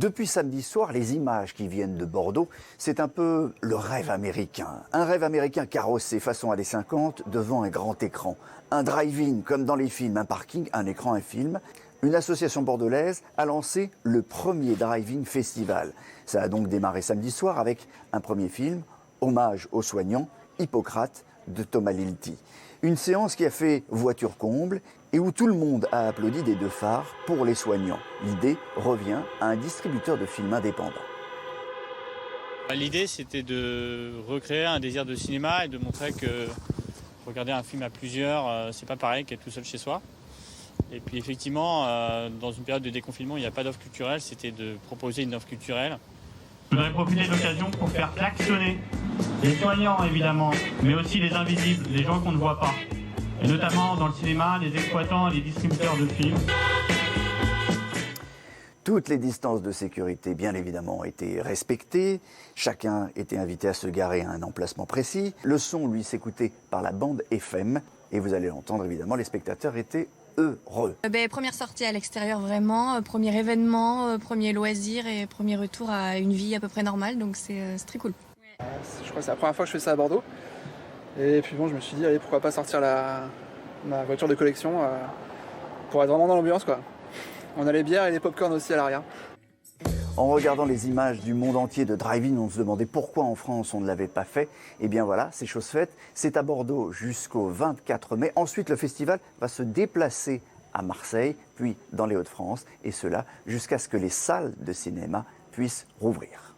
Depuis samedi soir, les images qui viennent de Bordeaux, c'est un peu le rêve américain. Un rêve américain carrossé façon années 50 devant un grand écran. Un drive-in comme dans les films, un parking, un écran, un film. Une association bordelaise a lancé le premier drive-in festival. Ça a donc démarré samedi soir avec un premier film, hommage aux soignants, Hippocrate de Thomas Lilti. Une séance qui a fait voiture comble et où tout le monde a applaudi des deux phares pour les soignants. L'idée revient à un distributeur de films indépendant. L'idée, c'était de recréer un désir de cinéma et de montrer que regarder un film à plusieurs, c'est pas pareil qu'être tout seul chez soi. Et puis effectivement, dans une période de déconfinement, il n'y a pas d'offre culturelle, c'était de proposer une offre culturelle. Je voudrais profiter de l'occasion pour faire klaxonner les soignants évidemment, mais aussi les invisibles, les gens qu'on ne voit pas. Et notamment dans le cinéma, les exploitants et les distributeurs de films. Toutes les distances de sécurité, bien évidemment, ont été respectées. Chacun était invité à se garer à un emplacement précis. Le son, lui, s'écoutait par la bande FM. Et vous allez l'entendre, évidemment, les spectateurs étaient heureux. Première sortie à l'extérieur vraiment, premier événement, premier loisir et premier retour à une vie à peu près normale, donc c'est très cool. Je crois que c'est la première fois que je fais ça à Bordeaux. Et puis bon, je me suis dit, allez, pourquoi pas sortir ma voiture de collection pour être vraiment dans l'ambiance, quoi. On a les bières et les pop-corn aussi à l'arrière. En regardant les images du monde entier de drive-in, on se demandait pourquoi en France on ne l'avait pas fait. Et bien voilà, c'est chose faite. C'est à Bordeaux jusqu'au 24 mai. Ensuite, le festival va se déplacer à Marseille, puis dans les Hauts-de-France. Et cela jusqu'à ce que les salles de cinéma puissent rouvrir.